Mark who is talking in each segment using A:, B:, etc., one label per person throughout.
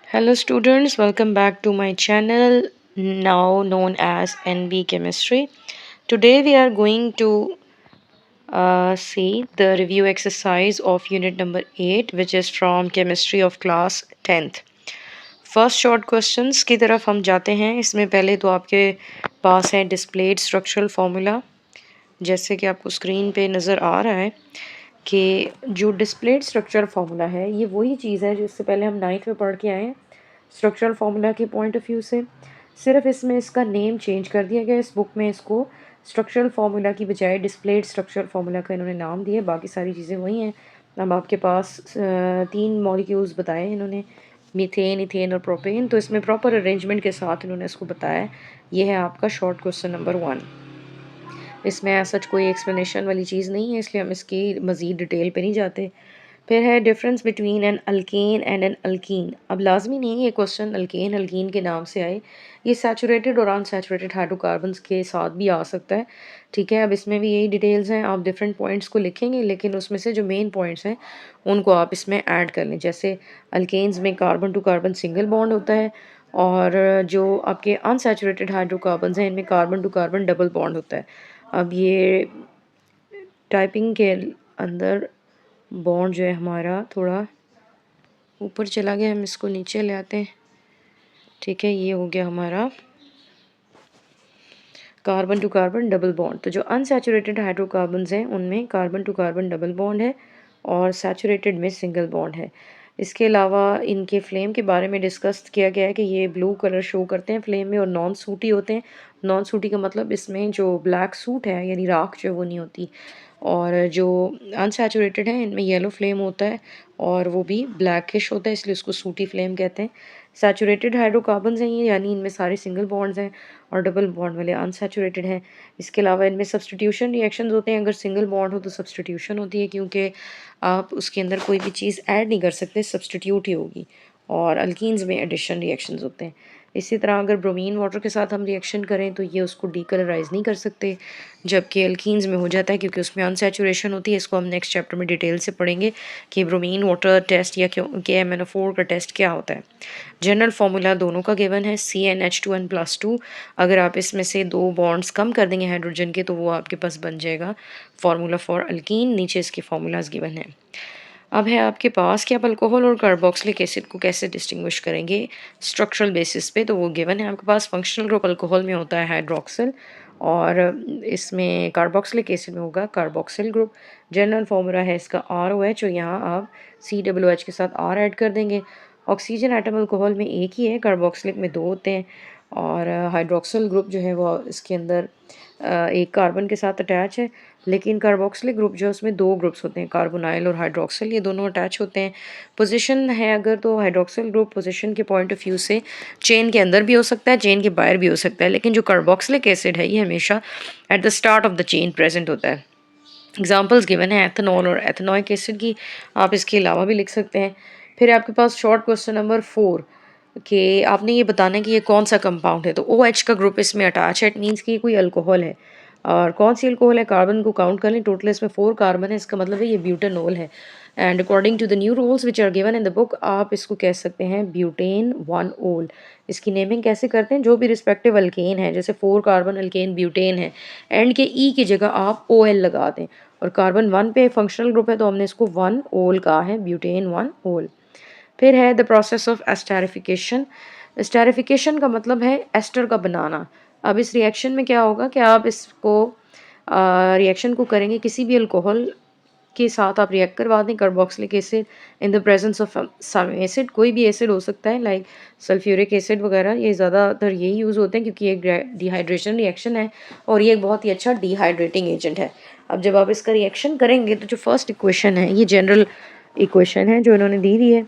A: Hello students, welcome back to my channel now known as NB Chemistry. Today we are going to see the review exercise of unit number 8 which is from chemistry of class 10th. First short questions की तरफ हम जाते हैं। इसमें पहले तो आपके पास है डिस्प्लेड स्ट्रक्चरल फार्मूला, जैसे कि आपको स्क्रीन पे नज़र आ रहा है कि जो डिस्प्लेड स्ट्रक्चरल फार्मूला है ये वही चीज़ है जिससे पहले हम 9th में पढ़ के आए हैं स्ट्रक्चरल फार्मूला के पॉइंट ऑफ व्यू से। सिर्फ इसमें इसका नेम चेंज कर दिया गया। इस बुक में इसको स्ट्रक्चरल फार्मूला की बजाय डिस्प्लेड स्ट्रक्चरल फार्मूला का इन्होंने नाम दिया, बाकी सारी चीज़ें वही हैं। अब आपके पास 3 मॉलिक्यूल्स बताए इन्होंने, मीथेन, इथेन और प्रोपेन। तो इसमें प्रॉपर अरेंजमेंट के साथ इन्होंने इसको बताया। ये है आपका शॉर्ट क्वेश्चन नंबर 1। इसमें सच कोई एक्सप्लेनेशन वाली चीज़ नहीं है, इसलिए हम इसकी मज़ीद डिटेल पे नहीं जाते। फिर है difference between an alkane and an alkene. अब लाजमी नहीं है ये क्वेश्चन अल्केन अल्कीन के नाम से आए, ये सैचुरेटेड और अनसैचुरेटेड हाइड्रोकार्बन्स के साथ भी आ सकता है। ठीक है, अब इसमें भी यही डिटेल्स हैं। आप डिफरेंट पॉइंट्स को लिखेंगे, लेकिन उसमें से जो मेन पॉइंट्स हैं उनको आप इसमें ऐड कर लें। जैसे अल्केन्स में carbon to carbon single bond होता है, और जो आपके अनसैचुरेटेड हाइड्रोकार्बन्स हैं इनमें carbon to carbon double bond होता है। अब ये टाइपिंग के अंदर बॉन्ड जो है हमारा थोड़ा ऊपर चला गया, हम इसको नीचे ले आते हैं। ठीक है, ये हो गया हमारा carbon to carbon double bond. तो जो अनसैचुरेटेड हाइड्रोकार्बन्स हैं उनमें carbon to carbon double bond है और सैचुरेटेड में सिंगल बॉन्ड है। इसके अलावा इनके फ्लेम के बारे में डिस्कस किया गया है कि ये ब्लू कलर शो करते हैं फ्लेम में और नॉन सूटी होते हैं। नॉन सूटी का मतलब इसमें जो ब्लैक सूट है यानी राख जो है वो नहीं होती, और जो अनसैचुरेटेड है इनमें येलो फ्लेम होता है और वो भी ब्लैकिश होता है, इसलिए उसको सूटी फ्लेम कहते हैं। सैचुरेटेड हाइड्रोकार्बन्स हैं ये, यानी इनमें सारे सिंगल बॉन्ड्स हैं और डबल बॉन्ड वाले अनसैचुरेटेड हैं। इसके अलावा इनमें सब्स्टिट्यूशन रिएक्शंस होते हैं। अगर सिंगल बॉन्ड हो तो सब्स्टिट्यूशन होती है, क्योंकि आप उसके अंदर कोई भी चीज़ ऐड नहीं कर सकते, सब्स्टिट्यूट ही होगी। और अल्कीन्स में एडिशन रिएक्शंस होते हैं। इसी तरह अगर ब्रोमीन वाटर के साथ हम रिएक्शन करें तो ये उसको डीकलराइज नहीं कर सकते, जबकि अल्कीन्स में हो जाता है क्योंकि उसमें अनसैचुरेशन होती है। इसको हम नेक्स्ट चैप्टर में डिटेल से पढ़ेंगे कि ब्रोमीन वाटर टेस्ट या KMnO4 का टेस्ट क्या होता है। जनरल फार्मूला दोनों का गिवन है CnH2n+2। अगर आप इसमें से 2 बॉन्ड्स कम कर देंगे हाइड्रोजन के तो वो आपके पास बन जाएगा फार्मूला फॉर अल्कीन। नीचे इसके फार्मूलाज गिवन है। अब है आपके पास कि आप अल्कोहल और कार्बोक्सिलिक एसिड को कैसे डिस्टिंग्विश करेंगे स्ट्रक्चरल बेसिस पे, तो वो गिवन है आपके पास। फंक्शनल ग्रुप अल्कोहल में होता है हाइड्रोक्सिल और इसमें कार्बोक्सिलिक एसिड में होगा कार्बोक्सिल ग्रुप। जनरल फार्मूला है इसका ROH, और यहाँ आप COOH के साथ R ऐड कर देंगे। ऑक्सीजन एटम अल्कोहल में एक ही है, कार्बोक्सिलिक में 2 होते हैं, और हाइड्रोक्सिल ग्रुप जो है वो इसके अंदर एक कार्बन के साथ अटैच है। लेकिन कार्बोक्सिलिक ग्रुप जो है उसमें 2 ग्रुप्स होते हैं, कार्बोनाइल और हाइड्रोक्सिल, ये दोनों अटैच होते हैं। पोजीशन है अगर तो हाइड्रोक्सिल ग्रुप पोजीशन के पॉइंट ऑफ व्यू से चेन के अंदर भी हो सकता है, चेन के बाहर भी हो सकता है, लेकिन जो कार्बोक्सिलिक एसिड है ये हमेशा at the start of the chain present होता है। एग्जाम्पल्स गिवन है एथेनॉल और एथेनॉइक एसिड की, आप इसके अलावा भी लिख सकते हैं। फिर आपके पास शॉर्ट क्वेश्चन नंबर 4 कि आपने ये बताना है कि ये कौन सा कंपाउंड है। तो OH का ग्रुप इसमें अटैच है, इट मीन्स कि कोई अल्कोहल है। और कौन सी अल्कोहल है, कार्बन को काउंट कर लें, टोटल इसमें 4 कार्बन है, इसका मतलब है ये ब्यूटेनॉल है। And according to the new rules which are given in the book, आप इसको कह सकते हैं ब्यूटेन 1 ओल। इसकी नेमिंग कैसे करते हैं, जो भी रिस्पेक्टिव अल्केन है, जैसे 4 कार्बन अल्केन ब्यूटेन है, एंड के ई की जगह आप OL लगा दें, और कार्बन 1 पे फंक्शनल ग्रुप है तो हमने इसको 1 ओल कहा है, ब्यूटेन 1 ओल। फिर है the process of esterification. Esterification का मतलब है एस्टर का बनाना। अब इस रिएक्शन में क्या होगा कि आप इसको रिएक्शन को करेंगे किसी भी अल्कोहल के साथ, आप रिएक्ट करवा दें carboxylic acid in the presence of some acid, कोई भी एसिड हो सकता है लाइक सल्फ्यूरिक एसिड वगैरह, ये ज़्यादातर यही यूज़ होते हैं क्योंकि ये डिहाइड्रेशन रिएक्शन है और ये एक बहुत ही अच्छा डिहाइड्रेटिंग एजेंट है। अब जब आप इसका रिएक्शन करेंगे तो जो फर्स्ट इक्वेशन है ये जनरल इक्वेशन है जो इन्होंने दी हुई है,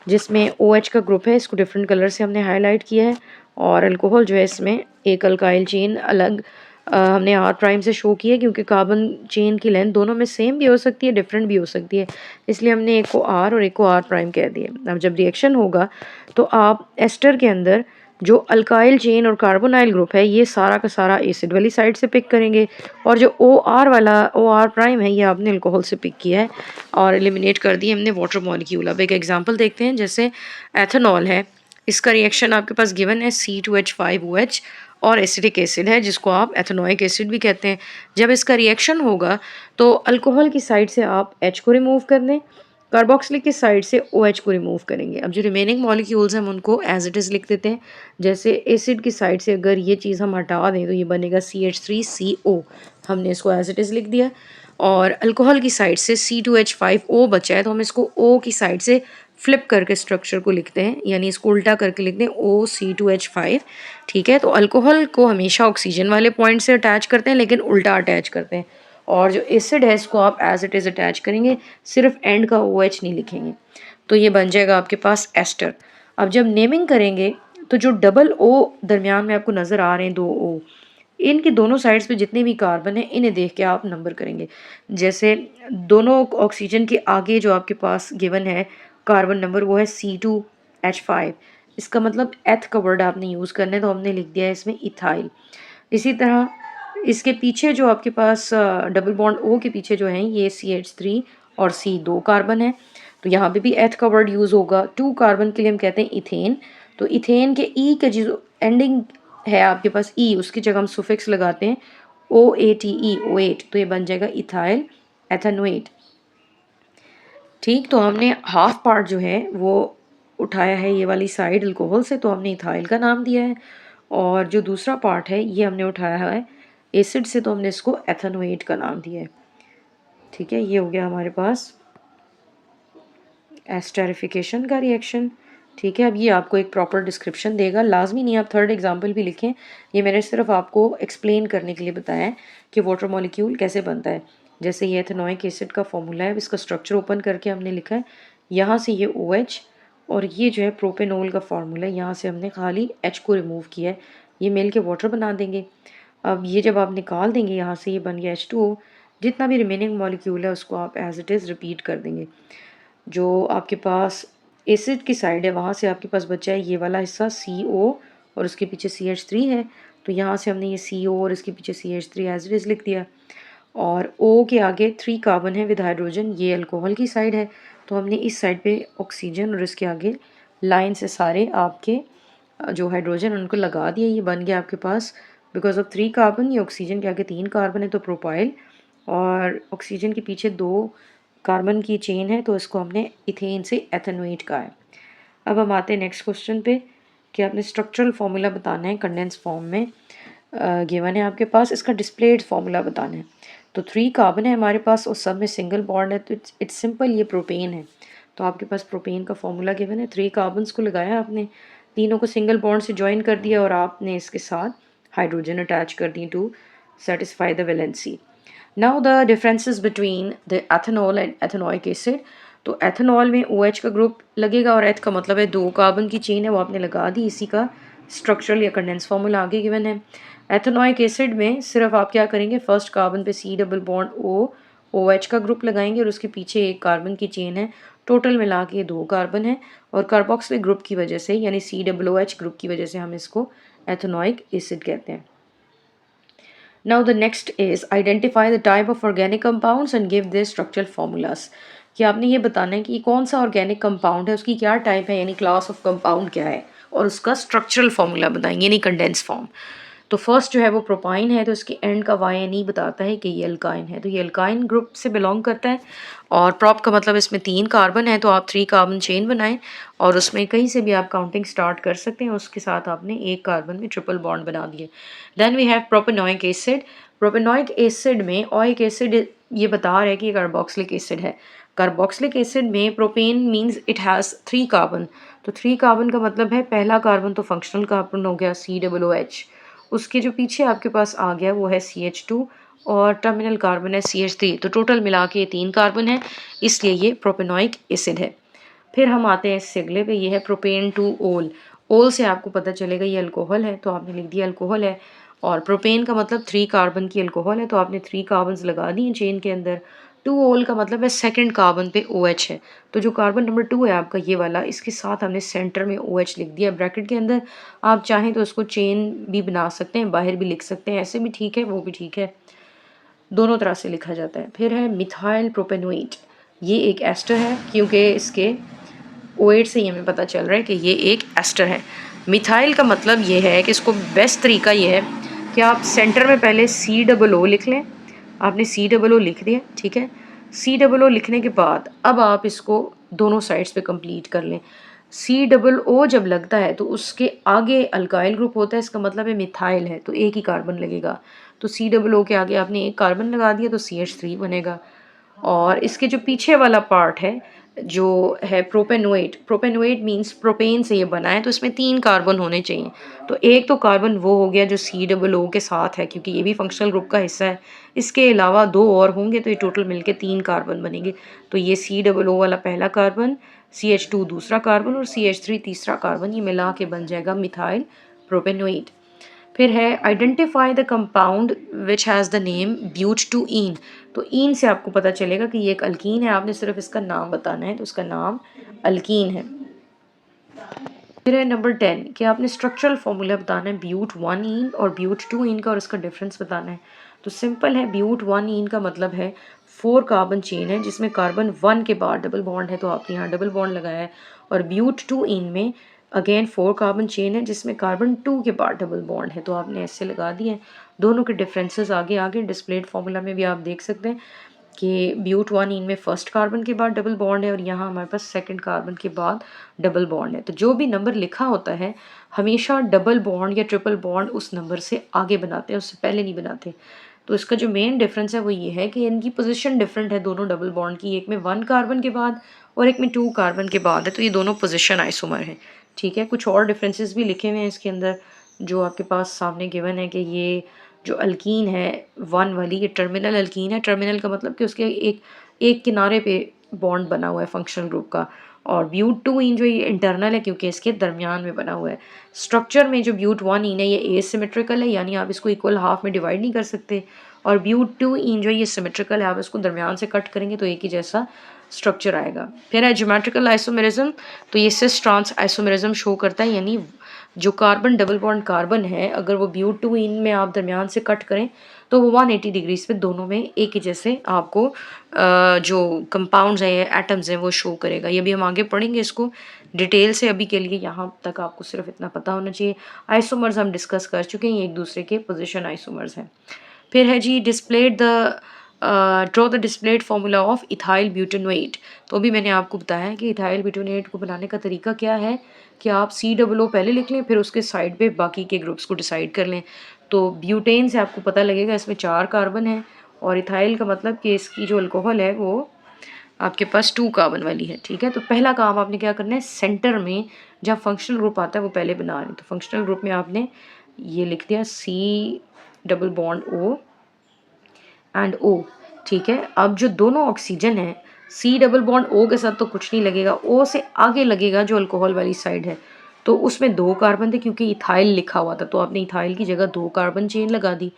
A: जिसमें OH का ग्रुप है, इसको डिफरेंट कलर से हमने हाईलाइट किया है, और अल्कोहल जो है इसमें एक अल्काइल चेन अलग हमने R' से शो किया क्योंकि कार्बन चेन की लेंथ दोनों में सेम भी हो सकती है, डिफरेंट भी हो सकती है, इसलिए हमने एक को R और एक को R' कह दिया। अब जब रिएक्शन होगा तो आप एस्टर के अंदर जो अल्काइल चेन और कार्बोनाइल ग्रुप है ये सारा का सारा एसिड वाली साइड से पिक करेंगे, और जो OR वाला OR' है ये आपने अल्कोहल से पिक किया है और एलिमिनेट कर दिया हमने वाटर मॉलिक्यूल। अब एक एग्जांपल देखते हैं, जैसे एथेनॉल है, इसका रिएक्शन आपके पास गिवन है C2H5OH और एसिटिक एसिड है जिसको आप एथेनोइक एसिड भी कहते हैं। जब इसका रिएक्शन होगा तो अल्कोहल की साइड से आप H को रिमूव कर दें, कार्बोक्सिलिक की साइड से OH को रिमूव करेंगे। अब जो रिमेनिंग मॉलिक्यूल्स हैं हम उनको एज इट इज़ लिख देते हैं। जैसे एसिड की साइड से अगर ये चीज़ हम हटा दें तो ये बनेगा CH3CO, हमने इसको एज इट इज़ लिख दिया। और अल्कोहल की साइड से C2H5O बचा है तो हम इसको O की साइड से फ्लिप करके स्ट्रक्चर को लिखते हैं, यानी इसको उल्टा करके लिखते हैं OC2H5। ठीक है, तो अल्कोहल को हमेशा ऑक्सीजन वाले पॉइंट से अटैच करते हैं लेकिन उल्टा अटैच करते हैं। और जो एसिड है इसको आप एज इट इज़ अटैच करेंगे, सिर्फ एंड का OH नहीं लिखेंगे। तो ये बन जाएगा आपके पास एस्टर। अब जब नेमिंग करेंगे तो जो डबल O दरमियान में आपको नज़र आ रहे हैं, 2 O, इनके दोनों साइड्स पे जितने भी कार्बन हैं इन्हें देख के आप नंबर करेंगे। जैसे दोनों ऑक्सीजन के आगे जो आपके पास गिवन है कार्बन नंबर वो है C2H5, इसका मतलब एथ का वर्ड आपने यूज़ करना है तो हमने लिख दिया है इसमें इथाइल। इसी तरह इसके पीछे जो आपके पास डबल बॉन्ड O के पीछे जो हैं ये CH3 और C 2 कार्बन है, तो यहाँ पे भी एथ का वर्ड यूज़ होगा। 2 कार्बन के लिए हम कहते हैं इथेन, तो इथेन के ई के जो एंडिंग है आपके पास ई, उसकी जगह हम सुफिक्स लगाते हैं OATE, OAT, तो ये बन जाएगा इथाइल एथेनोएट। ठीक, तो हमने हाफ पार्ट जो है वो उठाया है ये वाली साइड अल्कोहल से, तो हमने इथाइल का नाम दिया है। और जो दूसरा पार्ट है ये हमने उठाया है एसिड से, तो हमने इसको एथेनोएट का नाम दिया है। ठीक है, ये हो गया हमारे पास एस्टेरिफिकेशन का रिएक्शन। ठीक है, अब ये आपको एक प्रॉपर डिस्क्रिप्शन देगा, लाजमी नहीं आप थर्ड एग्जाम्पल भी लिखें, ये मैंने सिर्फ आपको एक्सप्लेन करने के लिए बताया है कि वाटर मॉलिक्यूल कैसे बनता है। जैसे ये एथेनोइक एसिड का फॉर्मूला है, इसका स्ट्रक्चर ओपन करके हमने लिखा है, यहाँ से ये OH और ये जो है प्रोपेनॉल का फार्मूला है, यहाँ से हमने खाली H को रिमूव किया है, ये मिल के वाटर बना देंगे। अब ये जब आप निकाल देंगे यहाँ से, ये बन गया H2O। जितना भी रिमेनिंग मॉलिक्यूल है उसको आप एज इट इज़ रिपीट कर देंगे। जो आपके पास एसिड की साइड है वहाँ से आपके पास बचा है ये वाला हिस्सा CO और उसके पीछे CH3 है, तो यहाँ से हमने ये CO और इसके पीछे CH3 एज इट इज़ लिख दिया। और O के आगे 3 कार्बन है विद हाइड्रोजन, ये अल्कोहल की साइड है, तो हमने इस साइड पे ऑक्सीजन और इसके आगे लाइन से सारे आपके जो हाइड्रोजन उनको लगा दिया। ये बन गया आपके पास बिकॉज ऑफ 3 कार्बन, ये ऑक्सीजन के आगे 3 कार्बन है तो प्रोपाइल, और ऑक्सीजन के पीछे 2 कार्बन की चेन है तो इसको हमने इथेन से एथेनोएट कहा है। अब हम आते हैं नेक्स्ट क्वेश्चन पे कि आपने स्ट्रक्चरल फार्मूला बताना है कंडेंस फॉर्म में गिवन है आपके पास, इसका डिस्प्लेड फार्मूला बताना है। तो 3 कार्बन है हमारे पास और सब में सिंगल बॉन्ड है, तो इट्स सिंपल, ये प्रोपेन है। तो आपके पास प्रोपेन का फार्मूला गिवन है, 3 कार्बन्स को लगाया आपने, तीनों को सिंगल बॉन्ड से ज्वाइन कर दिया और आपने इसके साथ हाइड्रोजन अटैच कर दी to satisfy the valency. Now the differences between the ethanol and ethanoic acid. तो एथेनॉल में OH का ग्रुप लगेगा और एथ का मतलब है 2 कार्बन की चेन है, वो आपने लगा दी, इसी का स्ट्रक्चरल या कंडेंस फार्मूला आगे गिवन है। एथेनोइक एसिड में सिर्फ आप क्या करेंगे, फर्स्ट कार्बन पे C double bond O, OH का ग्रुप लगाएंगे और उसके पीछे 1 कार्बन की चेन है, टोटल मिला के 2 कार्बन है, और कार्बोक्सिलिक ग्रुप की वजह से यानी COOH ग्रुप की वजह से हम इसको एथेनोइक एसिड कहते हैं। Now the next is identify the type of organic compounds and give their structural formulas। कि आपने ये बताना है कि कौन सा ऑर्गेनिक कंपाउंड है, उसकी क्या टाइप है यानी क्लास ऑफ कंपाउंड क्या है, और उसका स्ट्रक्चरल फॉर्मूला बताएंगे यानी कंडेंस फॉर्म। तो फर्स्ट जो है वो प्रोपाइन है, तो इसके एंड का YNE बताता है कि ये अल्काइन है, तो ये अल्काइन ग्रुप से बिलोंग करता है। और प्रॉप का मतलब इसमें 3 कार्बन है, तो आप 3 कार्बन चेन बनाएं और उसमें कहीं से भी आप काउंटिंग स्टार्ट कर सकते हैं, उसके साथ आपने 1 कार्बन में ट्रिपल बॉन्ड बना दिए। Then we have propanoic acid. Propanoic acid में ओइक एसिड ये बता रहा है कि कार्बोक्सिलिक एसिड है। कार्बोक्सिलिक एसिड में propane means it has 3 carbon, तो 3 कार्बन का मतलब है पहला कार्बन तो फंक्शनल कार्बन हो गया COOH, उसके जो पीछे आपके पास आ गया वो है CH2 और टर्मिनल कार्बन है CH3, तो टोटल मिला के 3 कार्बन है, इसलिए ये प्रोपेनोइक एसिड है। फिर हम आते हैं इस अगले पे, ये है प्रोपेन टू ओल। ओल से आपको पता चलेगा ये अल्कोहल है, तो आपने लिख दिया अल्कोहल है, और प्रोपेन का मतलब 3 कार्बन की अल्कोहल है, तो आपने 3 कार्बन्स लगा दिए चेन के अंदर। टू ओल का मतलब है सेकंड कार्बन पे OH है, तो जो कार्बन नंबर 2 है आपका ये वाला, इसके साथ हमने सेंटर में OH लिख दिया ब्रैकेट के अंदर। आप चाहें तो उसको चेन भी बना सकते हैं, बाहर भी लिख सकते हैं, ऐसे भी ठीक है, वो भी ठीक है, दोनों तरह से लिखा जाता है। फिर है मिथाइल प्रोपेनोएट, ये एक एस्टर है क्योंकि इसके OH से ही हमें पता चल रहा है कि ये एक एस्टर है। मिथाइल का मतलब ये है कि इसको बेस्ट तरीका ये है कि आप सेंटर में पहले COO लिख लें। आपने COO लिख दिया, ठीक है। COO लिखने के बाद अब आप इसको दोनों साइड्स पे कंप्लीट कर लें। COO जब लगता है तो उसके आगे अल्काइल ग्रुप होता है, इसका मतलब है मिथाइल है, तो एक ही कार्बन लगेगा। तो COO के आगे आपने एक कार्बन लगा दिया तो CH3 बनेगा। और इसके जो पीछे वाला पार्ट है जो है प्रोपेनोएट, प्रोपेनोएट मीन्स प्रोपेन से ये बना है, तो इसमें 3 कार्बन होने चाहिए। तो एक तो कार्बन वो हो गया जो COO के साथ है, क्योंकि ये भी फंक्शनल ग्रुप का हिस्सा है। इसके अलावा 2 और होंगे तो ये टोटल मिलके 3 कार्बन बनेंगे। तो ये COO वाला पहला कार्बन, CH2 दूसरा कार्बन और CH3 तीसरा कार्बन, ये मिला के बन जाएगा मिथाइल प्रोपेनोएट। फिर है identify the compound which has the name but two yne. तो ईन से आपको पता चलेगा कि ये एक अल्कीन है, आपने सिर्फ इसका नाम बताना है, तो उसका नाम अल्कीन है। फिर है नंबर 10 कि आपने स्ट्रक्चरल फॉर्मूला बताना है ब्यूट 1 ईन और ब्यूट 2 ईन का, और इसका डिफरेंस बताना है। तो सिंपल है, ब्यूट 1 ईन का मतलब है 4 कार्बन चेन है जिसमें कार्बन 1 के बाद डबल बॉन्ड है, तो आपने यहाँ डबल बॉन्ड लगाया है। और ब्यूट 2 ईन में अगेन 4 कार्बन चेन है जिसमें कार्बन 2 के बाद डबल बॉन्ड है, तो आपने ऐसे लगा दिए हैं। दोनों के डिफरेंसेस आगे आगे डिस्प्लेड फॉर्मूला में भी आप देख सकते हैं कि ब्यूट 1 ईन में फर्स्ट कार्बन के बाद डबल बॉन्ड है और यहाँ हमारे पास सेकंड कार्बन के बाद डबल बॉन्ड है। तो जो भी नंबर लिखा होता है हमेशा डबल बॉन्ड या ट्रिपल बॉन्ड उस नंबर से आगे बनाते हैं, उससे पहले नहीं बनाते। तो इसका जो मेन डिफरेंस है वो ये है कि इनकी पोजीशन डिफरेंट है दोनों डबल बॉन्ड की, एक में 1 कार्बन के बाद और एक में 2 कार्बन के बाद है, तो ये दोनों पोजीशन आइसोमर है, ठीक है। कुछ और डिफरेंसेस भी लिखे हुए हैं इसके अंदर जो आपके पास सामने गिवन है कि ये जो अल्कीन है 1 वाली, ये टर्मिनल अल्कीन है। टर्मिनल का मतलब कि उसके एक एक किनारे पे बॉन्ड बना हुआ है फंक्शनल ग्रुप का। और ब्यूट 2 ईन जो ये इंटरनल है क्योंकि इसके दरमियान में बना हुआ है। स्ट्रक्चर में जो ब्यूट 1 ईन है ये एसिमेट्रिकल है, यानी आप इसको इक्वल हाफ में डिवाइड नहीं कर सकते। और ब्यूट 2 ईन जो ये सिमेट्रिकल है, आप इसको दरमियान से कट करेंगे तो एक ही जैसा स्ट्रक्चर आएगा। फिर है ज्योमेट्रिकल आइसोमेरिज्म, तो ये सिस ट्रांस आइसोमेरिज्म शो करता है, यानी जो कार्बन डबल बॉन्ड कार्बन है अगर वो ब्यूट 2 ईन में आप दरमियान से कट करें तो वो 180 डिग्रीज पे दोनों में एक ही जैसे आपको जो कंपाउंड्स हैं एटम्स हैं वो शो करेगा। ये भी हम आगे पढ़ेंगे इसको डिटेल से, अभी के लिए यहाँ तक आपको सिर्फ इतना पता होना चाहिए। आइसोमर्स हम डिस्कस कर चुके हैं, ये एक दूसरे के पोजिशन आइसोमर्स हैं। फिर है G displayed the draw the displayed formula of ethyl butanoate. तो अभी मैंने आपको बताया है कि इथाइल ब्यूटेनोएट को बनाने का तरीका क्या है कि आप COO पहले लिख लें, फिर उसके साइड पे बाकी के ग्रुप्स को डिसाइड कर लें। तो ब्यूटेन से आपको पता लगेगा इसमें 4 कार्बन है, और इथाइल का मतलब कि इसकी जो अल्कोहल है वो आपके पास 2 कार्बन वाली है, ठीक है। तो पहला काम आपने क्या करना है, सेंटर में जहाँ फंक्शनल ग्रुप आता है वो पहले बना लें। तो फंक्शनल ग्रुप में आपने ये लिख दिया C double bond O and O, ठीक है। अब जो दोनों ऑक्सीजन है C डबल बॉन्ड O के साथ तो कुछ नहीं लगेगा, O से आगे लगेगा जो अल्कोहल वाली साइड है। तो उसमें 2 कार्बन थे क्योंकि इथाइल लिखा हुआ था, तो आपने इथाइल की जगह 2 कार्बन चेन लगा दी।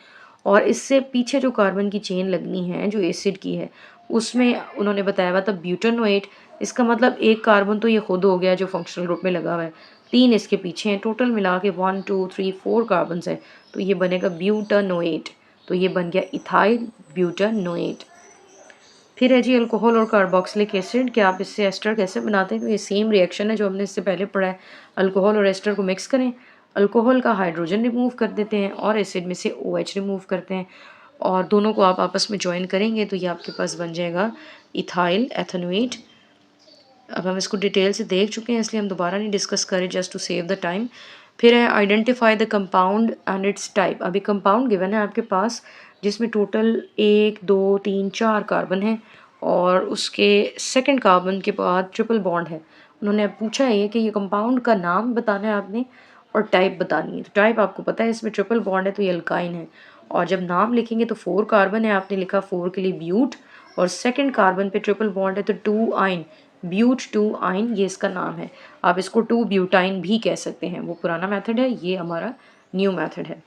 A: और इससे पीछे जो कार्बन की चेन लगनी है जो एसिड की है उसमें उन्होंने बताया हुआ था ब्यूटेनोएट। इसका मतलब एक कार्बन तो ये खुद हो गया जो फंक्शनल ग्रुप में लगा हुआ है, 3 इसके पीछे हैं, टोटल मिला के 1 2 3 4 कार्बन है, तो ये बनेगा ब्यूटानोएट। तो ये बन गया इथाइल ब्यूटानोएट। फिर है जी अल्कोहल और कार्बोक्सिलिक एसिड, कि आप इससे एस्टर कैसे बनाते हैं, तो ये सेम रिएक्शन है जो हमने इससे पहले पढ़ा है। अल्कोहल और एस्टर को मिक्स करें, अल्कोहल का हाइड्रोजन रिमूव कर देते हैं और एसिड में से OH रिमूव करते हैं, और दोनों को आप आपस में ज्वाइन करेंगे तो ये आपके पास बन जाएगा इथाइल एथेनोएट। अब हम इसको डिटेल से देख चुके हैं इसलिए हम दोबारा नहीं डिस्कस करें, just to save the time. फिर है identify the compound and its type. अभी कंपाउंड गिवन है आपके पास जिसमें टोटल 1 2 3 4 कार्बन है और उसके सेकंड कार्बन के बाद ट्रिपल बॉन्ड है। उन्होंने अब पूछा है कि ये कंपाउंड का नाम बताना है आपने और टाइप बतानी है। तो टाइप आपको पता है, इसमें ट्रिपल बॉन्ड है तो ये अल्काइन है। और जब नाम लिखेंगे तो 4 कार्बन है, आपने लिखा 4 के लिए ब्यूट, और सेकंड कार्बन पे ट्रिपल बॉन्ड है तो 2 आइन, ब्यूट 2 आइन ये इसका नाम है। आप इसको 2 ब्यूटाइन भी कह सकते हैं, वो पुराना मेथड है, ये हमारा न्यू मेथड है।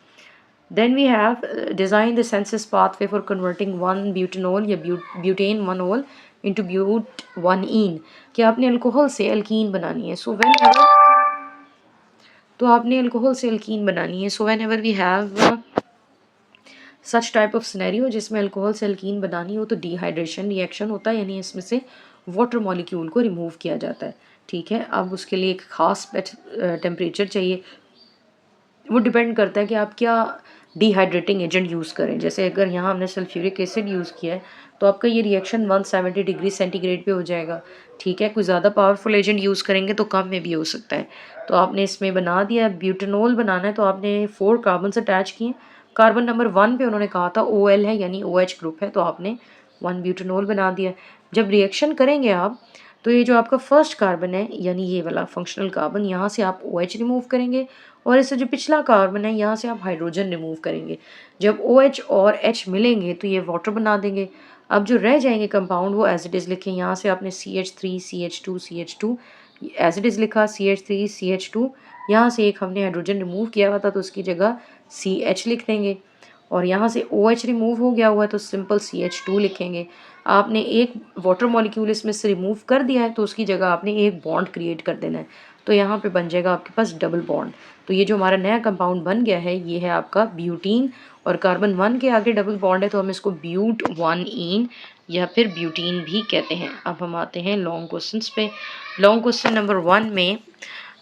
A: Then we have design the synthesis pathway for converting 1 butanol या butane 1 ol into but 1 ene, कि आपने अल्कोहल से अल्कीन बनानी है। सो व्हेन तो आपने अल्कोहल से अल्कीन बनानी है। So whenever we have such type of scenario जिसमें अल्कोहल से अल्कीन बनानी हो तो डिहाइड्रेशन रिएक्शन होता है, यानी इसमें से वाटर मॉलिक्यूल को रिमूव किया जाता है, ठीक है। अब उसके लिए एक ख़ास टेम्परेचर चाहिए। वो डिपेंड करता है कि आप क्या डिहाइड्रेटिंग एजेंट यूज़ करें। जैसे अगर यहाँ हमने सल्फ्यूरिक एसिड यूज़ किया है तो आपका ये रिएक्शन 170 डिग्री सेंटीग्रेड पे हो जाएगा। ठीक है, कोई ज़्यादा पावरफुल एजेंट यूज़ करेंगे तो कम में भी हो सकता है। तो आपने इसमें बना दिया, ब्यूटेनॉल बनाना है तो आपने 4 कार्बन्स अटैच किए। कार्बन नंबर 1 पे उन्होंने कहा था OL है यानी OH ग्रुप है, तो आपने 1 ब्यूटेनॉल बना दिया। जब रिएक्शन करेंगे आप तो ये जो आपका फर्स्ट कार्बन है यानी ये वाला फंक्शनल कार्बन, यहाँ से आप OH रिमूव करेंगे और इससे जो पिछला कार्बन है यहाँ से आप हाइड्रोजन रिमूव करेंगे। जब OH और H मिलेंगे तो ये वाटर बना देंगे। अब जो रह जाएंगे कंपाउंड वो एज इट इज़ लिखें। यहाँ से आपने CH3 CH2 CH2 as it is लिखा, CH3 CH2। यहाँ से एक हमने हाइड्रोजन रिमूव किया हुआ था तो उसकी जगह CH लिख देंगे। और यहाँ से OH रिमूव हो गया हुआ है तो सिंपल CH2 लिखेंगे। आपने एक वाटर मॉलिक्यूल इसमें से रिमूव कर दिया है तो उसकी जगह आपने एक बॉन्ड क्रिएट कर देना है। तो यहाँ पे बन जाएगा आपके पास डबल बॉन्ड। तो ये जो हमारा नया कंपाउंड बन गया है ये है आपका ब्यूटीन, और कार्बन 1 के आगे डबल बॉन्ड है तो हम इसको ब्यूट 1 ईन या फिर ब्यूटीन भी कहते हैं। अब हम आते हैं लॉन्ग क्वेश्चंस पे। लॉन्ग क्वेश्चन नंबर 1 में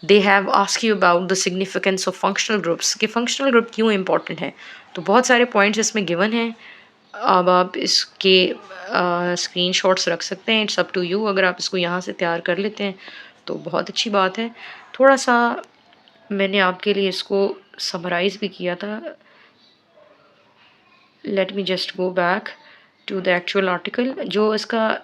A: they have ask you about the significance of functional groups, कि फंक्शनल ग्रुप क्यों इंपॉर्टेंट है। तो बहुत सारे पॉइंट्स इसमें गिवन हैं। अब आप इसके स्क्रीनशॉट्स रख सकते हैं, इट्स अप टू यू। अगर आप इसको यहाँ से तैयार कर लेते हैं तो बहुत अच्छी बात है। थोड़ा सा मैंने आपके लिए इसको समराइज़ भी किया था। Let me just go back to the actual article. जो इसका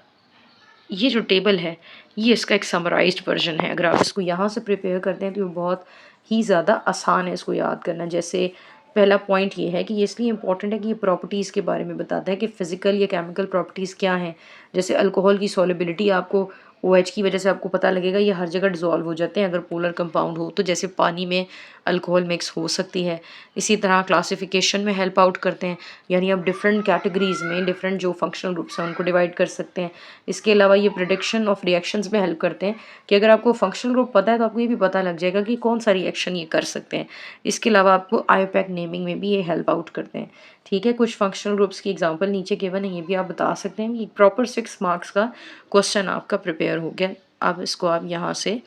A: ये जो टेबल है ये इसका एक समराइज्ड वर्जन है। अगर आप इसको यहाँ से प्रिपेयर करते हैं तो ये बहुत ही ज़्यादा आसान है इसको याद करना। जैसे पहला पॉइंट ये है कि ये इसलिए इंपॉर्टेंट है कि ये प्रॉपर्टीज़ के बारे में बताता है कि फ़िज़िकल या केमिकल प्रॉपर्टीज़ क्या हैं। जैसे अल्कोहल की सॉल्युबिलिटी आपको OH की वजह से आपको पता लगेगा, ये हर जगह डिज़ोल्व हो जाते हैं अगर पोलर कंपाउंड हो तो। जैसे पानी में अल्कोहल मिक्स हो सकती है। इसी तरह क्लासिफिकेशन में हेल्प आउट करते हैं, यानी आप डिफरेंट कैटेगरीज़ में डिफरेंट जो फंक्शनल ग्रुप्स हैं उनको डिवाइड कर सकते हैं। इसके अलावा ये प्रिडिक्शन ऑफ रिएक्शंस में हेल्प करते हैं कि अगर आपको फंक्शनल ग्रुप पता है तो आपको ये भी पता लग जाएगा कि कौन सा रिएक्शन ये कर सकते हैं। इसके अलावा आपको IUPAC नेमिंग में भी ये हेल्प आउट करते हैं। ठीक है, कुछ फंक्शनल ग्रुप्स की एग्जांपल नीचे गिवन है, ये भी आप बता सकते हैं। कि प्रॉपर 6 मार्क्स का क्वेश्चन आपका प्रिपेयर हो गया। अब इसको आप यहाँ से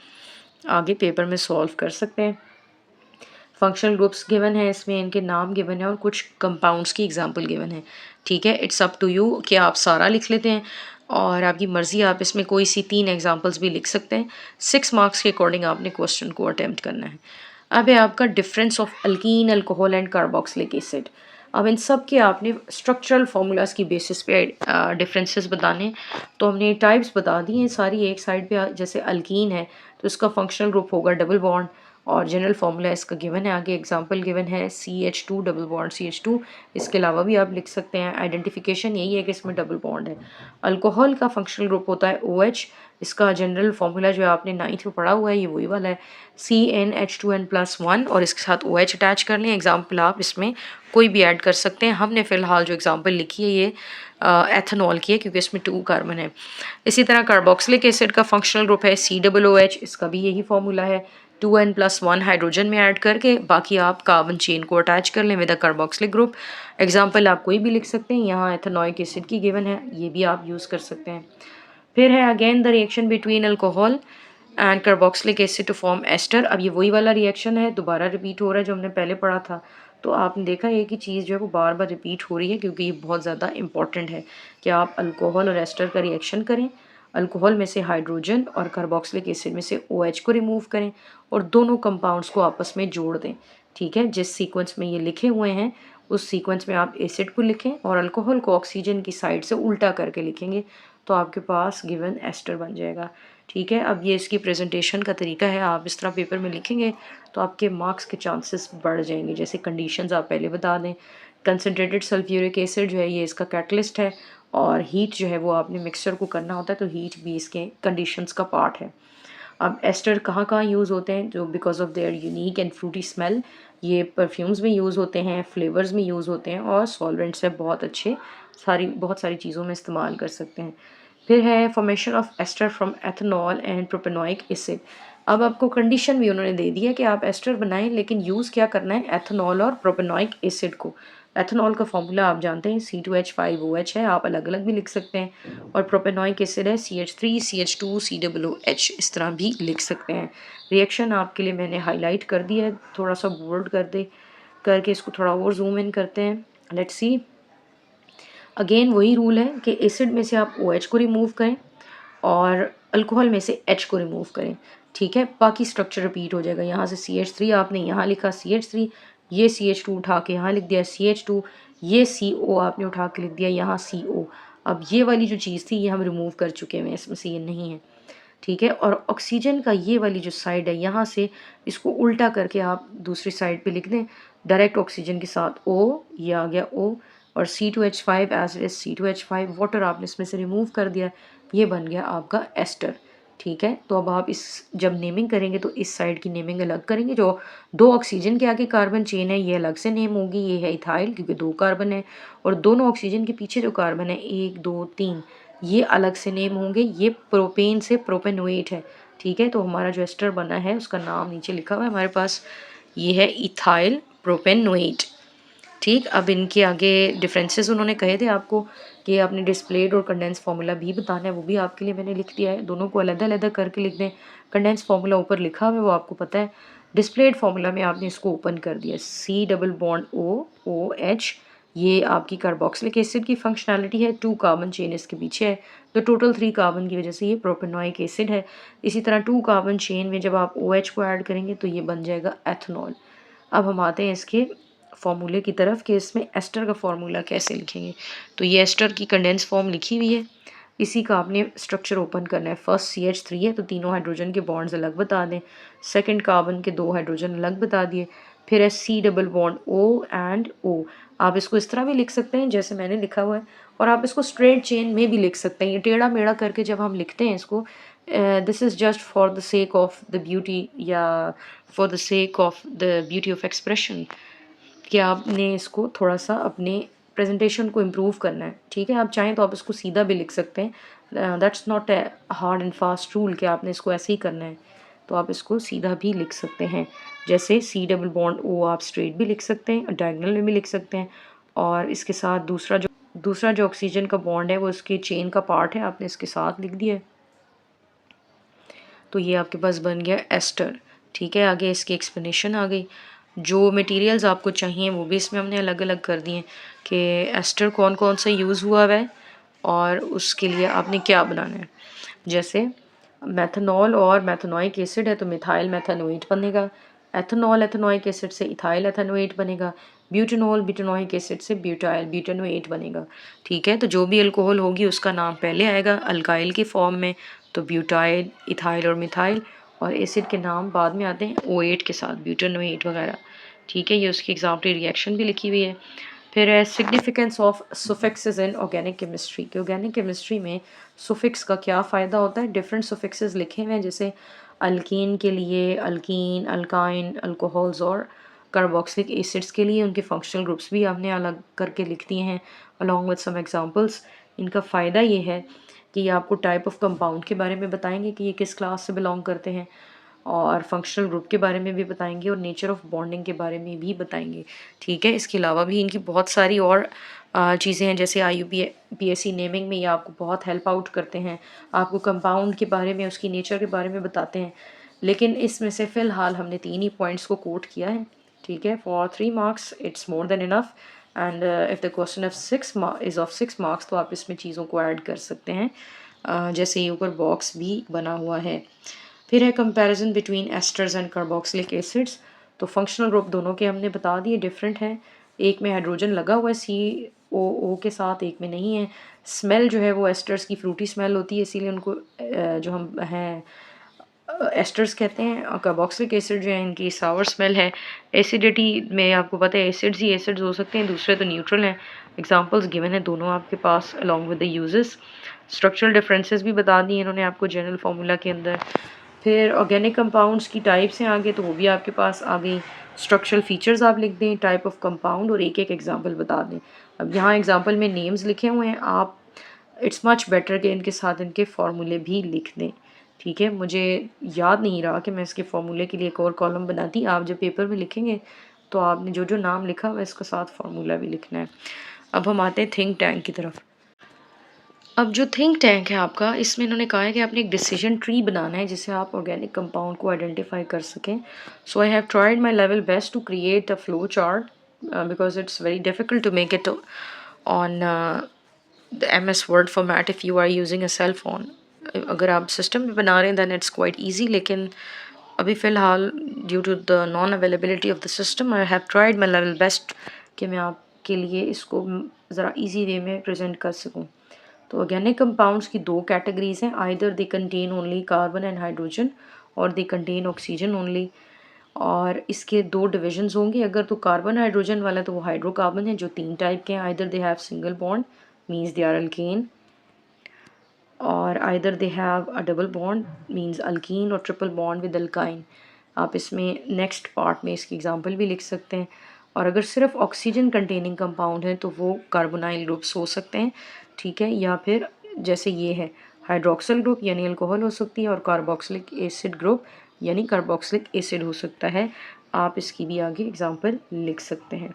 A: आगे पेपर में सॉल्व कर सकते हैं। फंक्शनल ग्रुप्स गिवन है, इसमें इनके नाम गिवन है और कुछ कंपाउंड्स की एग्जांपल गिवन है। ठीक है, इट्स अप टू यू कि आप सारा लिख लेते हैं और आपकी मर्ज़ी, आप इसमें कोई सी 3 एग्जांपल्स भी लिख सकते हैं। 6 मार्क्स के अकॉर्डिंग आपने क्वेश्चन को अटेम्प्ट करना है। अब है आपका difference of alkyne, alcohol and carboxylic acid. अब इन सब के आपने स्ट्रक्चरल फार्मूलाज की बेसिस पे डिफरेंसेस बताने। तो हमने टाइप्स बता दी हैं सारी एक साइड पे। जैसे अल्कीन है तो इसका फंक्शनल ग्रुप होगा डबल बॉन्ड और जनरल फार्मूला इसका गिवन है। आगे एग्जांपल गिवन है CH2 डबल बॉन्ड CH2। इसके अलावा भी आप लिख सकते हैं। आइडेंटिफिकेशन यही है कि इसमें डबल बॉन्ड है। अल्कोहल का फंक्शनल ग्रुप होता है OH। इसका जनरल फार्मूला जो है आपने 9th में पढ़ा हुआ है, ये वही वाला है CnH2n+1 और इसके साथ OH अटैच कर लें। एग्जाम्पल आप इसमें कोई भी ऐड कर सकते हैं। हमने फ़िलहाल जो एग्जाम्पल लिखी है ये एथेनॉल की है क्योंकि इसमें 2 कार्बन है। इसी तरह कार्बोक्सिलिक एसिड का फंक्शनल ग्रुप है COOH। इसका भी यही फार्मूला है, 2n+1 हाइड्रोजन में ऐड करके बाकी आप कार्बन चेन को अटैच कर लें with a carboxylic group. Example आप कोई भी लिख सकते हैं। यहाँ एथेनोइक एसिड की गिवन है, ये भी आप यूज़ कर सकते हैं। फिर है again the reaction between alcohol and carboxylic acid to form ester. अब ये वही वाला रिएक्शन है, दोबारा रिपीट हो रहा है जो हमने पहले पढ़ा था। तो आपने देखा एक ही चीज़ जो है वो बार बार रिपीट हो रही है क्योंकि ये बहुत ज़्यादा इंपॉर्टेंट है कि आप अल्कोहल और एस्टर का रिएक्शन करें। अल्कोहल में से हाइड्रोजन और कार्बोक्सिलिक एसिड में से OH को रिमूव करें और दोनों कंपाउंड्स को आपस में जोड़ दें। ठीक है, जिस सीक्वेंस में ये लिखे हुए हैं उस सीक्वेंस में आप एसिड को लिखें और अल्कोहल को ऑक्सीजन की साइड से उल्टा करके लिखेंगे तो आपके पास गिवन एस्टर बन जाएगा। ठीक है, अब ये इसकी प्रेजेंटेशन का तरीका है। आप इस तरह पेपर में लिखेंगे तो आपके मार्क्स के चांसेस बढ़ जाएंगे। जैसे कंडीशंस आप पहले बता दें। कंसनट्रेटेड सल्फ्यूरिक एसिड जो है ये इसका कैटलिस्ट है और हीट जो है वो आपने मिक्सचर को करना होता है तो हीट भी इसके कंडीशंस का पार्ट है। अब एस्टर कहाँ कहाँ यूज़ होते हैं, जो because of their unique and Frooti smell ये परफ्यूम्स में यूज़ होते हैं, फ्लेवर्स में यूज़ होते हैं और सॉल्वेंट्स है बहुत अच्छे, बहुत सारी चीज़ों में इस्तेमाल कर सकते हैं। फिर है formation of ester from ethanol and propanoic acid. अब आपको कंडीशन भी उन्होंने दे दी है कि आप एस्टर बनाएं, लेकिन यूज़ क्या करना है, एथेनॉल और प्रोपेनॉइक एसिड को। एथेनॉल का फॉर्मूला आप जानते हैं C2H5OH है, आप अलग अलग भी लिख सकते हैं, और प्रोपेनॉइक एसिड है CH3CH2COOH, इस तरह भी लिख सकते हैं। रिएक्शन आपके लिए मैंने हाईलाइट कर दिया है, थोड़ा सा बोल्ड कर दे करके इसको थोड़ा और जूम इन करते हैं। लेट्स सी, अगेन वही रूल है कि एसिड में से आप OH को रिमूव करें और अल्कोहल में से H को रिमूव करें, ठीक है। बाकी स्ट्रक्चर रिपीट हो जाएगा। यहाँ से CH3 आपने यहाँ लिखा CH3, ये CH2 उठा के यहाँ लिख दिया CH2, ये CO आपने उठा के लिख दिया यहाँ CO। अब ये वाली जो चीज़ थी ये हम रिमूव कर चुके हैं, इसमें से ये नहीं है, ठीक है। और ऑक्सीजन का ये वाली जो साइड है यहाँ से इसको उल्टा करके आप दूसरी साइड पे लिख दें, डायरेक्ट ऑक्सीजन के साथ O, ये आ गया O, और C2H5 as is C2H5, water आपने इसमें से रिमूव कर दिया, ये बन गया आपका एस्टर, ठीक है। तो अब आप इस जब नेमिंग करेंगे तो इस साइड की नेमिंग अलग करेंगे, जो दो ऑक्सीजन के आगे कार्बन चेन है ये अलग से नेम होगी, ये है इथाइल क्योंकि 2 कार्बन है, और दोनों ऑक्सीजन के पीछे जो कार्बन है 1 2 3 ये अलग से नेम होंगे। ये प्रोपेन से प्रोपेनोएट है, ठीक है। तो हमारा जो एस्टर बना है उसका नाम नीचे लिखा हुआ है हमारे पास, ये है इथाइल प्रोपेनोएट, ठीक। अब इनके आगे डिफरेंसेस उन्होंने कहे थे आपको कि आपने डिस्प्लेड और कंडेंस फार्मूला भी बताना है, वो भी आपके लिए मैंने लिख दिया है, दोनों को अलग-अलग करके लिख दें। कंडेंस फार्मूला ऊपर लिखा हुआ है वो आपको पता है, डिस्प्लेड फार्मूला में आपने इसको ओपन कर दिया, C डबल बॉन्ड OOH, ये आपकी कार्बोक्सिलिक एसिड की फंक्शनैलिटी है, 2 कार्बन चेन इसके पीछे है, तो टोटल 3 कार्बन की वजह से ये प्रोपेनॉइक एसिड है। इसी तरह 2 कार्बन चेन में जब आप OH को ऐड करेंगे तो ये बन जाएगा एथेनॉल। अब हम आते हैं इसके फॉर्मूले की तरफ कि इसमें एस्टर का फॉर्मूला कैसे लिखेंगे। तो ये एस्टर की कंडेंस फॉर्म लिखी हुई है, इसी का आपने स्ट्रक्चर ओपन करना है। फर्स्ट CH3 है तो तीनों हाइड्रोजन के बॉन्ड्स अलग बता दें, सेकंड कार्बन के 2 हाइड्रोजन अलग बता दिए, फिर है C double bond O and O। आप इसको इस तरह भी लिख सकते हैं जैसे मैंने लिखा हुआ है, और आप इसको स्ट्रेट चेन में भी लिख सकते हैं। ये टेढ़ा मेढ़ा करके जब हम लिखते हैं इसको, this is just for the sake of the beauty या for the sake of the beauty of expression, कि आपने इसको थोड़ा सा अपने प्रेजेंटेशन को इम्प्रूव करना है, ठीक है। आप चाहें तो आप इसको सीधा भी लिख सकते हैं, that's not a hard and fast rule कि आपने इसको ऐसे ही करना है, तो आप इसको सीधा भी लिख सकते हैं। जैसे C डबल बॉन्ड O आप स्ट्रेट भी लिख सकते हैं, डायगोनल में भी लिख सकते हैं, और इसके साथ दूसरा जो ऑक्सीजन का बॉन्ड है वो इसके चेन का पार्ट है, आपने इसके साथ लिख दिया है, तो ये आपके पास बन गया एस्टर, ठीक है। आगे इसकी एक्सप्लेनेशन आ गई, जो मटेरियल्स आपको चाहिए वो भी इसमें हमने अलग अलग कर दिए कि एस्टर कौन कौन सा यूज़ हुआ है और उसके लिए आपने क्या बनाना है। जैसे मेथनॉल और मेथनोइक एसिड है तो मिथाइल मेथनोएट बनेगा, एथेनॉल एथेनोइक एसिड से इथाइल एथेनोएट बनेगा, ब्यूटेनॉल ब्यूटेनोइक एसिड से ब्यूटाइल ब्यूटेनोएट बनेगा, ठीक है। तो जो भी अल्कोहल होगी उसका नाम पहले आएगा अल्काइल की फॉर्म में, तो ब्यूटाइल इथाइल और मिथाइल, और एसिड के नाम बाद में आते हैं O8 के साथ, ब्यूटेनोएट वगैरह, ठीक है। ये उसकी एग्जाम्पल रिएक्शन भी लिखी हुई है। फिर है significance of suffixes in organic chemistry, कि ऑर्गेनिक केमिस्ट्री में सुफिक्स का क्या फ़ायदा होता है। डिफरेंट सुफिक्सेस लिखे हुए हैं, जैसे अल्कीन के लिए अल्कीन, अल्काइन, अल्कोहल्स, और कार्बोक्सिलिक एसिड्स के लिए उनके फंक्शनल ग्रुप्स भी हमने अलग करके लिख दिए हैं अलॉन्ग विद सम एग्जांपल्स। इनका फ़ायदा ये है कि ये आपको टाइप ऑफ कंपाउंड के बारे में बताएंगे कि ये किस क्लास से बिलोंग करते हैं, और फंक्शनल ग्रुप के बारे में भी बताएंगे, और नेचर ऑफ बॉन्डिंग के बारे में भी बताएंगे, ठीक है। इसके अलावा भी इनकी बहुत सारी और चीज़ें हैं, जैसे IUPAC नेमिंग में ये आपको बहुत हेल्प आउट करते हैं, आपको कंपाउंड के बारे में उसकी नेचर के बारे में बताते हैं। लेकिन इसमें से फ़िलहाल हमने 3 ही पॉइंट्स को कोट किया है, ठीक है। For 3 marks it's more than enough, and if the question of 6 marks तो आप इसमें चीज़ों को ऐड कर सकते हैं, जैसे ये ऊपर बॉक्स भी बना हुआ है। फिर है comparison between asters and carboxylic acids, तो फंक्शनल ग्रुप दोनों के हमने बता दिए डिफरेंट हैं, एक में हाइड्रोजन लगा हुआ है COO के साथ, एक में नहीं है। स्मेल जो है वो एस्टर्स की फ्रूटी स्मेल होती है, इसीलिए उनको जो हम हैं एस्टर्स कहते हैं, और कार्बोक्सिलिक एसिड जो है इनकी सावर स्मेल है। एसिडिटी में आपको पता है एसिड्स ही एसिड्स हो सकते हैं, दूसरे तो न्यूट्रल हैं। एग्जांपल्स गिवन है दोनों आपके पास along with the uses. Structural differences भी बता दिए इन्होंने आपको जनरल फार्मूला के अंदर। फिर ऑर्गेनिक कंपाउंड्स की टाइप्स हैं आगे, तो वो भी आपके पास आ गई। स्ट्रक्चरल फीचर्स आप लिख दें, टाइप ऑफ कंपाउंड, और एक एक एग्जांपल बता दें। अब यहाँ एग्जांपल में नेम्स लिखे हुए हैं, आप इट्स मच बेटर कि इनके साथ इनके फार्मूले भी लिख दें, ठीक है, मुझे याद नहीं रहा कि मैं इसके फॉर्मूले के लिए एक और कॉलम बनाती। आप जब पेपर में लिखेंगे तो आपने जो जो नाम लिखा हुआ है इसके साथ फार्मूला भी लिखना है। अब हम आते हैं थिंक टैंक की तरफ। अब जो थिंक टैंक है आपका, इसमें इन्होंने कहा है कि आपने एक डिसीजन ट्री बनाना है जिससे आप ऑर्गेनिक कंपाउंड को आइडेंटिफाई कर सकें। So I have tried my level best to create a flow chart because it's very difficult to make it on the MS Word format if you are using a cell phone. अगर आप system में बना रहे हैं then it's quite easy, लेकिन अभी फ़िलहाल due to the non availability of the system I have tried my level best कि मैं आपके लिए इसको ज़रा इजी वे में प्रेजेंट कर सकूं। तो ऑर्गेनिक कंपाउंड्स की दो कैटेगरीज हैं, either they contain only carbon and hydrogen और दे कंटेन ऑक्सीजन ओनली। और इसके दो डिविजन्स होंगे। अगर तो कार्बन हाइड्रोजन वाला तो वो हाइड्रोकार्बन है जो 3 टाइप के हैं, either they have single bond means they are alkane, और either they have a double bond means alkene, और ट्रिपल बॉन्ड विद अल्काइन। आप इसमें नेक्स्ट पार्ट में इसकी एग्जांपल भी लिख सकते हैं। और अगर सिर्फ ऑक्सीजन कंटेनिंग कंपाउंड है तो वो कार्बोनाइल ग्रुप्स हो सकते हैं, ठीक है, या फिर जैसे ये है हाइड्रोक्सिल ग्रुप यानी अल्कोहल हो सकती है, और कार्बोक्सिलिक एसिड ग्रुप यानी कार्बोक्सिलिक एसिड हो सकता है। आप इसकी भी आगे एग्जांपल लिख सकते हैं।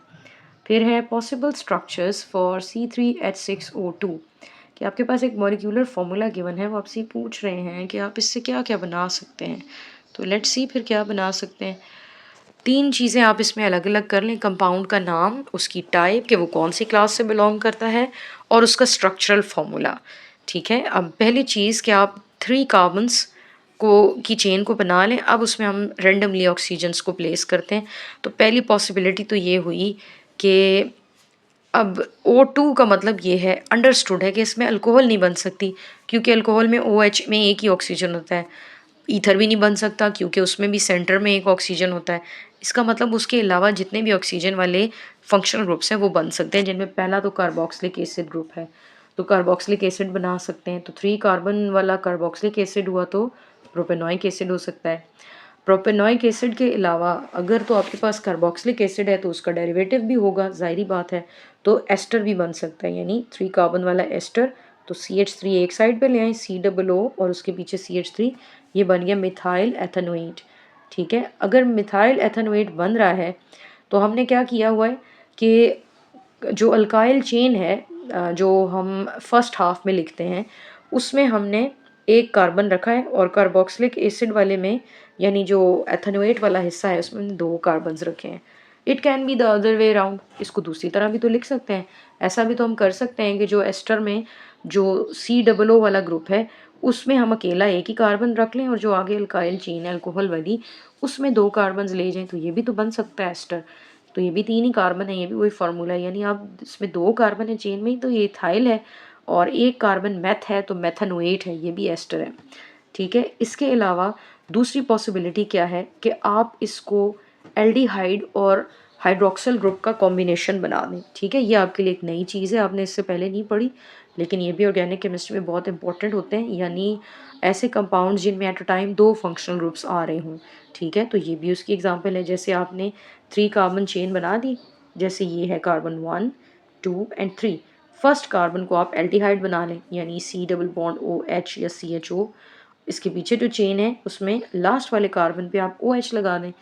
A: फिर है पॉसिबल स्ट्रक्चर्स फॉर C3H6O2, कि आपके पास एक मॉलिक्यूलर फार्मूला गिवन है, वो आपसे पूछ रहे हैं कि आप इससे क्या क्या बना सकते हैं। तो लेट्स सी फिर क्या बना सकते हैं। 3 चीज़ें आप इसमें अलग अलग कर लें, कंपाउंड का नाम, उसकी टाइप कि वो कौन सी क्लास से बिलोंग करता है, और उसका स्ट्रक्चरल फार्मूला। ठीक है, अब पहली चीज़ कि आप 3 कार्बन्स को की चेन को बना लें। अब उसमें हम रेंडमली ऑक्सीजन्स को प्लेस करते हैं। तो पहली पॉसिबिलिटी तो ये हुई कि अब O2 का मतलब ये है, अंडरस्टूड है कि इसमें अल्कोहल नहीं बन सकती, क्योंकि अल्कोहल में OH में एक ही ऑक्सीजन होता है। ईथर भी नहीं बन सकता क्योंकि उसमें भी सेंटर में एक ऑक्सीजन होता है। इसका मतलब उसके अलावा जितने भी ऑक्सीजन वाले फंक्शनल ग्रुप्स हैं वो बन सकते हैं, जिनमें पहला तो कार्बोक्सिलिक एसिड ग्रुप है। तो कार्बोक्सिलिक एसिड बना सकते हैं। तो 3 कार्बन वाला कार्बोक्सिलिक एसिड हुआ तो प्रोपेनोइक एसिड हो सकता है। प्रोपेनोइक एसिड के अलावा अगर तो आपके पास कार्बोक्सिलिक एसिड है तो उसका डेरिवेटिव भी होगा, ज़ाहिरी बात है। तो एस्टर भी बन सकता है, यानी 3 कार्बन वाला एस्टर। तो CH3 एक साइड पे ले आए, COO और उसके पीछे CH3, ये बन गया मिथाइल एथेनोएट। ठीक है, अगर मिथाइल एथेनोएट बन रहा है तो हमने क्या किया हुआ है कि जो अल्काइल चेन है जो हम फर्स्ट हाफ में लिखते हैं उसमें हमने एक कार्बन रखा है, और कार्बोक्सिलिक एसिड वाले में यानी जो एथेनोएट वाला हिस्सा है उसमें 2 कार्बन्स रखे हैं। It can be the other way around, इसको दूसरी तरह भी तो लिख सकते हैं। ऐसा भी तो हम कर सकते हैं कि जो एस्टर में जो COO वाला ग्रुप है उसमें हम अकेला एक ही कार्बन रख लें, और जो आगे अल्काइल चेन है अल्कोहल वाली उसमें 2 कार्बन ले जाएं, तो ये भी तो बन सकता है एस्टर। तो ये भी 3 ही कार्बन है, ये भी वही फार्मूला है, यानी आप इसमें 2 कार्बन है चेन में तो ये इथाइल है, और एक कार्बन मेथ है तो मेथेनोएट है, ये भी एस्टर है। ठीक है, इसके अलावा दूसरी पॉसिबिलिटी क्या है कि आप इसको एल्डिहाइड और हाइड्रोक्सिल ग्रुप का कॉम्बिनेशन बना दें। ठीक है, ये आपके लिए एक नई चीज़ है, आपने इससे पहले नहीं पढ़ी, लेकिन ये भी ऑर्गेनिक केमिस्ट्री में बहुत इंपॉर्टेंट होते हैं, यानी ऐसे कंपाउंड्स जिनमें at a time 2 functional groups आ रहे हों। ठीक है, तो ये भी उसकी एग्जांपल है। जैसे आपने 3 कार्बन चेन बना दी, जैसे ये है कार्बन 1 2 एंड 3। फर्स्ट कार्बन को आप एल्डिहाइड बना लें, यानी C+OH या CHO। इसके पीछे जो चेन है उसमें लास्ट वाले कार्बन पे आप OH लगा दें।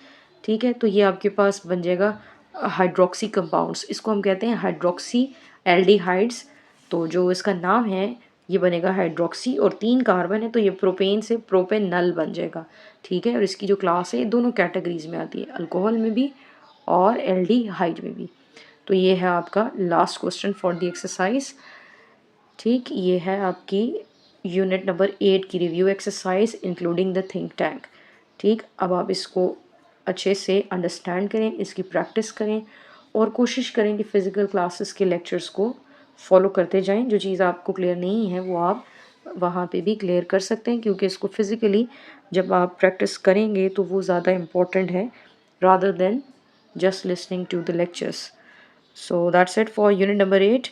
A: ठीक है, तो ये आपके पास बन जाएगा हाइड्रोक्सी कंपाउंड्स, इसको हम कहते हैं हाइड्रोक्सी एल्डिहाइड्स। तो जो इसका नाम है ये बनेगा हाइड्रोक्सी, और 3 कार्बन है तो ये प्रोपेन से प्रोपेनल बन जाएगा। ठीक है, और इसकी जो क्लास है ये दोनों कैटेगरीज में आती है, अल्कोहल में भी और एल्डिहाइड में भी। तो ये है आपका last question for the exercise. ठीक, ये है आपकी यूनिट नंबर 8 की review exercise including the think tank. ठीक, अब आप इसको अच्छे से अंडरस्टैंड करें, इसकी प्रैक्टिस करें, और कोशिश करें कि फ़िज़िकल क्लासेस के लेक्चर्स को फॉलो करते जाएं। जो चीज़ आपको क्लियर नहीं है वो आप वहाँ पे भी क्लियर कर सकते हैं, क्योंकि इसको फिज़िकली जब आप प्रैक्टिस करेंगे तो वो ज़्यादा इम्पोर्टेंट है rather than just listening to the lectures. So that's it for unit number 8.